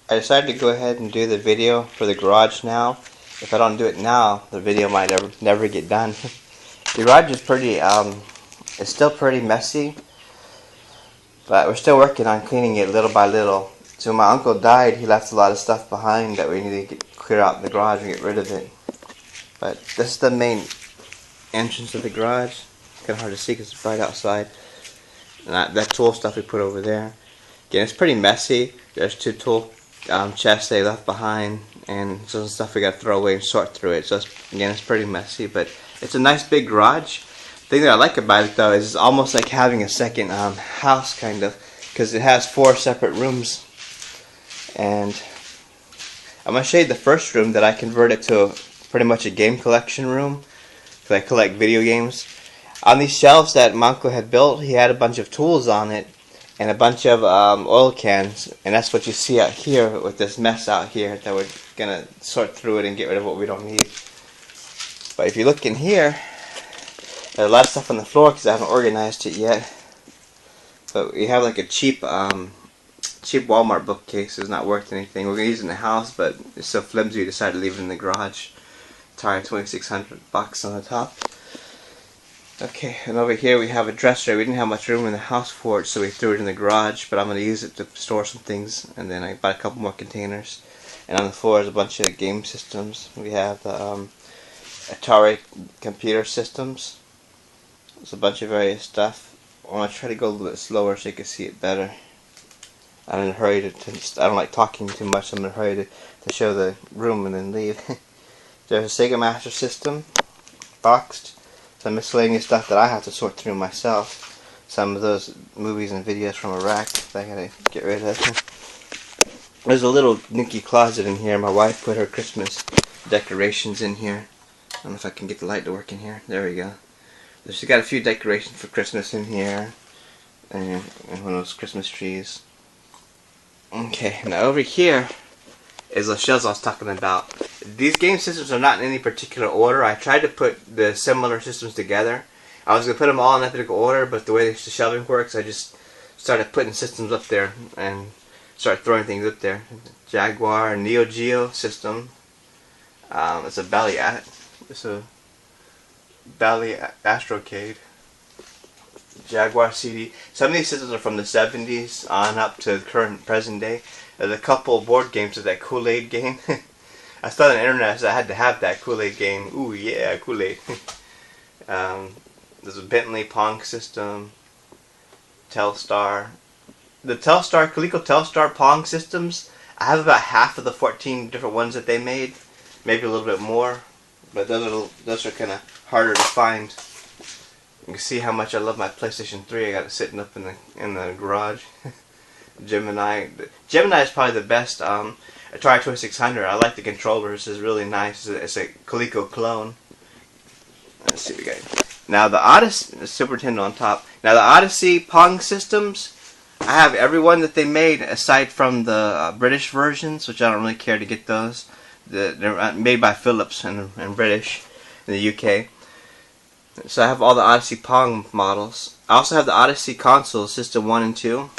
I decided to go ahead and do the video for the garage now. If I don't do it now, the video might never get done. The garage is it's still pretty messy, but we're still working on cleaning it little by little. So when my uncle died, he left a lot of stuff behind that we need to clear out in the garage and get rid of it. But this is the main entrance of the garage. Kind of hard to see because it's bright outside. And that tool stuff we put over there. Again, it's pretty messy. There's two tool chests they left behind, and some stuff we got to throw away and sort through it. So it's pretty messy, but it's a nice big garage. The thing that I like about it though is it's almost like having a second house, kind of, because it has 4 separate rooms. And I'm gonna show you the first room that I converted to pretty much a game collection room, because I collect video games. On these shelves that my uncle had built, he had a bunch of tools on it and a bunch of oil cans, and that's what you see out here with this mess out here that we're gonna sort through it and get rid of what we don't need. But if you look in here, there's a lot of stuff on the floor because I haven't organized it yet. But we have like a cheap Walmart bookcase. It's not worth anything. We're gonna use it in the house, but it's so flimsy we decided to leave it in the garage. Tired $2,600 on the top. Okay, and over here we have a dresser. We didn't have much room in the house for it, so we threw it in the garage, but I'm going to use it to store some things, and then I bought a couple more containers. And on the floor is a bunch of game systems. We have the Atari computer systems. There's a bunch of various stuff. I'm going to try to go a little bit slower so you can see it better. I'm in a hurry I don't like talking too much, so I'm in a hurry to show the room and then leave. There's a Sega Master System, boxed. Some miscellaneous stuff that I have to sort through myself. Some of those movies and videos from Iraq that I gotta get rid of. There's a little nookie closet in here. My wife put her Christmas decorations in here. I don't know if I can get the light to work in here. There we go. She's got a few decorations for Christmas in here. And one of those Christmas trees. Okay, now over here is the shelves I was talking about. These game systems are not in any particular order. I tried to put the similar systems together. I was going to put them all in alphabetical order, but the way the shelving works, I just started putting systems up there and started throwing things up there. Jaguar Neo Geo system. It's a Bally Astrocade. Jaguar CD. Some of these systems are from the 70s on up to the present day. There's a couple board games of that Kool-Aid game. I saw on the internet, so I had to have that Kool-Aid game. Ooh yeah, Kool-Aid. There's a Bentley Pong system. Telstar. The Coleco Telstar Pong systems, I have about half of the 14 different ones that they made. Maybe a little bit more. But those are kind of harder to find. You can see how much I love my PlayStation 3. I got it sitting up in the garage. Gemini is probably the best Atari 2600. I like the controllers. It's really nice. It's a Coleco clone. Let's see what we got. Now the Odyssey, the Super Nintendo on top. Now the Odyssey Pong systems, I have every one that they made aside from the British versions, which I don't really care to get those. They're made by Philips and British in the UK. So I have all the Odyssey Pong models. I also have the Odyssey console, System 1 and 2.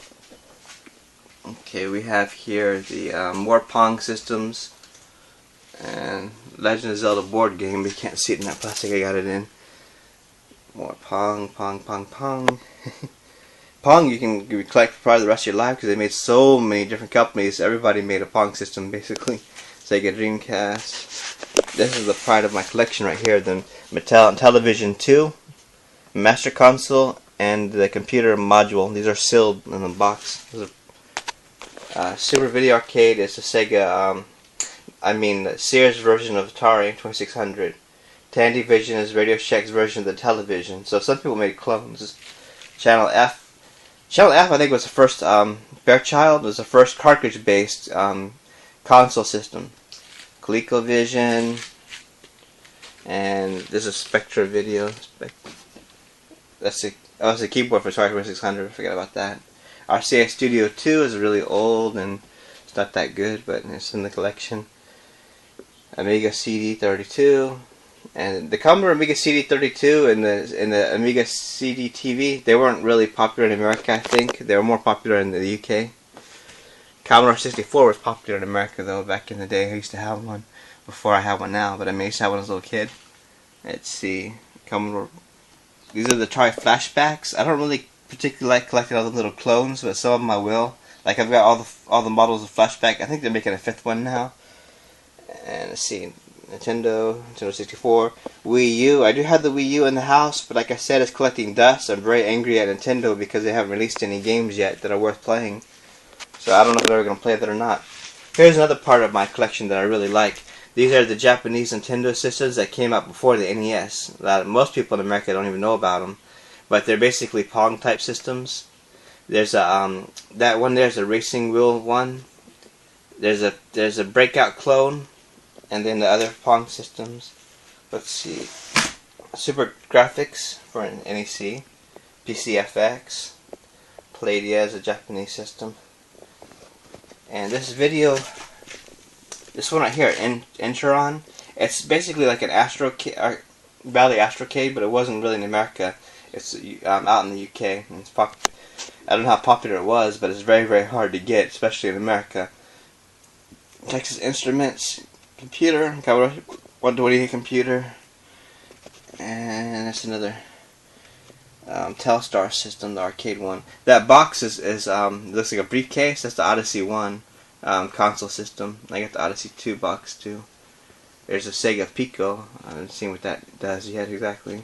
Okay, we have here the more Pong systems and Legend of Zelda board game, but you can't see it in that plastic I got it in. More Pong. Pong you can collect for probably the rest of your life because they made so many different companies. Everybody made a Pong system basically. Sega Dreamcast. This is the pride of my collection right here. The Mattel Intellivision 2, Master Console, and the computer module. These are sealed in the box. Super Video Arcade is the Sega, the Sears version of Atari 2600. Tandy Vision is Radio Shack's version of the television. So some people made clones. Channel F. Channel F, I think, was the first, Fairchild was the first cartridge-based console system. ColecoVision, and this is Spectra Video. That's the keyboard for Atari 2600. Forget about that. RCA Studio 2 is really old and it's not that good, but it's in the collection. Amiga CD32, and the Commodore Amiga CD32 and the Amiga CD TV, they weren't really popular in America. I think they were more popular in the UK. Commodore 64 was popular in America though back in the day. I used to have one before I have one now, but I used to have one as a little kid. Let's see, Commodore. These are the Atari flashbacks. I don't really particularly like collecting all the little clones, but some of them I will. Like I've got all the models of flashback. I think they're making a 5th one now. And let's see, Nintendo 64, Wii U. I do have the Wii U in the house, but like I said, it's collecting dust. I'm very angry at Nintendo because they haven't released any games yet that are worth playing. So I don't know if they're ever going to play it or not. Here's another part of my collection that I really like. These are the Japanese Nintendo systems that came out before the NES. Most people in America don't even know about them, but they're basically Pong type systems. There's a that one. There's a racing wheel one. There's a breakout clone, and then the other Pong systems. Let's see, Super Graphics for an NEC, PCFX, Palladium is a Japanese system, and this video. This one right here, Enteron, it's basically like an Valley Astrocade, but it wasn't really in America. It's out in the UK. And it's I don't know how popular it was, but it's very, very hard to get, especially in America. Texas Instruments computer, Commodore 128 computer, and that's another Telstar system, the arcade one. That box looks like a briefcase. That's the Odyssey 1. Console system. I got the Odyssey 2 box too. There's a Sega Pico. I haven't seen what that does yet exactly.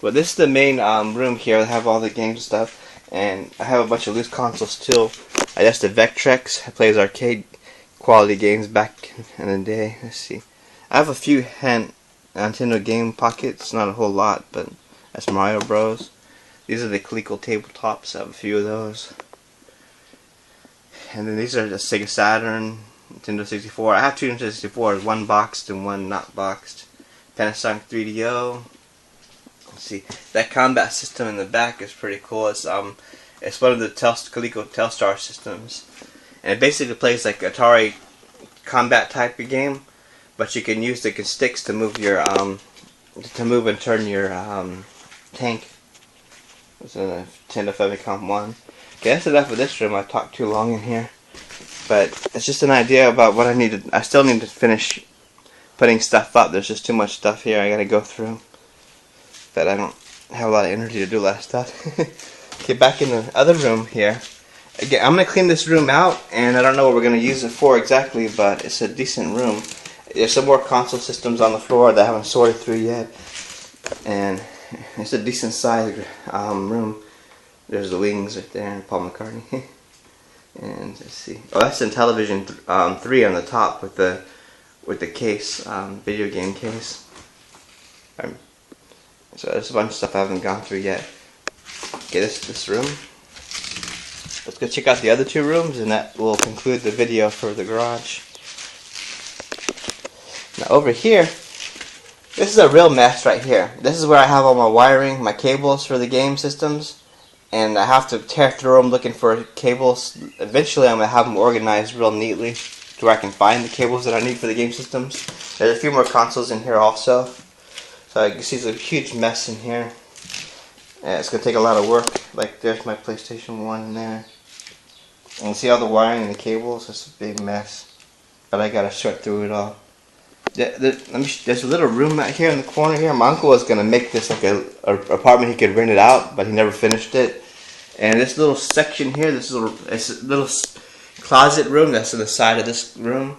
But this is the main room here. I have all the games and stuff, and I have a bunch of loose consoles too. That's the Vectrex. I plays arcade quality games back in the day. Let's see. I have a few Nintendo game pockets. Not a whole lot, but that's Mario Bros. These are the Coleco tabletops. I have a few of those. And then these are the Sega Saturn, Nintendo 64. I have 2 Nintendo 64s, one boxed and one not boxed. Panasonic 3DO. Let's see, that combat system in the back is pretty cool. It's one of the Coleco Telstar systems, and it basically plays like Atari combat type of game, but you can use the sticks to move your and turn your tank. It's a Nintendo Famicom 1. Okay, that's enough of this room. I talked too long in here, but it's just an idea about what I needed. I still need to finish putting stuff up. There's just too much stuff here I gotta go through, but I don't have a lot of energy to do a lot of stuff. Okay, back in the other room here. Again, I'm gonna clean this room out, and I don't know what we're gonna use it for exactly, but it's a decent room. There's some more console systems on the floor that I haven't sorted through yet, and it's a decent sized room. There's the Wings right there, and Paul McCartney. And let's see. Oh, that's Intellivision 3 on the top with the case, video game case. So there's a bunch of stuff I haven't gone through yet. Okay, this room. Let's go check out the other 2 rooms, and that will conclude the video for the garage. Now over here, this is a real mess right here. This is where I have all my wiring, my cables for the game systems. And I have to tear through them looking for cables. Eventually I'm going to have them organized real neatly to where I can find the cables that I need for the game systems. There's a few more consoles in here also. So you can see there's a huge mess in here. And it's going to take a lot of work. Like there's my PlayStation 1 in there. And you see all the wiring and the cables. It's a big mess. But I got to sort through it all. There's a little room out here in the corner here. My uncle was going to make this like a apartment he could rent it out, but he never finished it. And this little section here, it's a little closet room that's on the side of this room.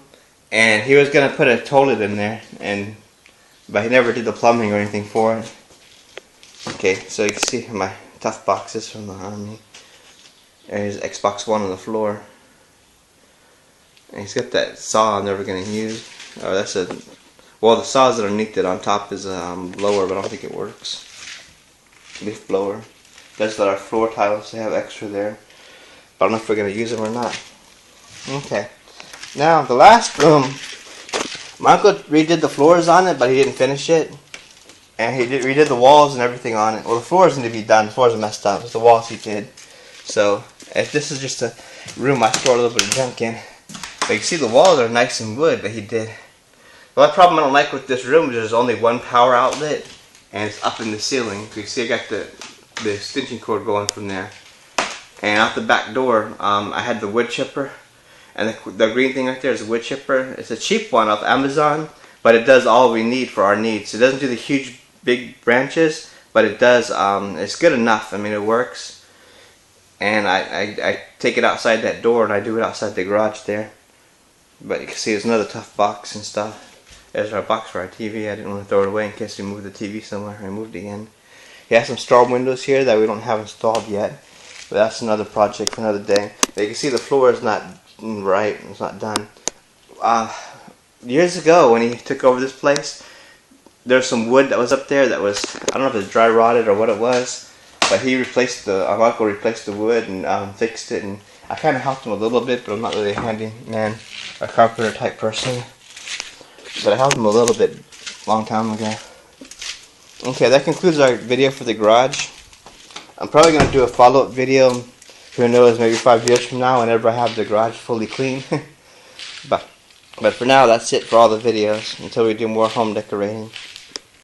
And he was going to put a toilet in there, but he never did the plumbing or anything for it. Okay, so you can see my tough boxes from the army. There's Xbox One on the floor. And he's got that saw I'm never going to use. Oh, well, the saws that are underneath it on top is a blower, but I don't think it works. Leaf blower. That's our floor tiles. They have extra there. But I don't know if we're going to use them or not. Okay. Now, the last room, my uncle redid the floors on it, but he didn't finish it. And he redid the walls and everything on it. Well, the floors need to be done. The floors are messed up. It's the walls he did. So, if this is just a room I store a little bit of junk in. But you can see the walls are nice and wood, but he did. The only problem I don't like with this room is there's only one power outlet, and it's up in the ceiling. You can see I got the extension cord going from there. And out the back door, I had the wood chipper. And the green thing right there is a wood chipper. It's a cheap one off Amazon, but it does all we need for our needs. It doesn't do the huge, big branches, but it does. It's good enough. I mean, it works. And I take it outside that door, and I do it outside the garage there. But you can see there's another tough box and stuff. There's our box for our TV. I didn't want to throw it away in case we moved the TV somewhere. I moved it again. He has some storm windows here that we don't have installed yet. But that's another project for another day. But you can see the floor is not right. It's not done. Years ago when he took over this place, there's some wood that was up there that was, I don't know if it's dry rotted or what it was. But he replaced our uncle replaced the wood and fixed it. And I kind of helped him a little bit, but I'm not really a handyman or carpenter type person. But I helped him a little bit a long time ago. Okay, that concludes our video for the garage. I'm probably going to do a follow-up video, who knows, maybe 5 years from now, whenever I have the garage fully clean. but for now, that's it for all the videos, until we do more home decorating.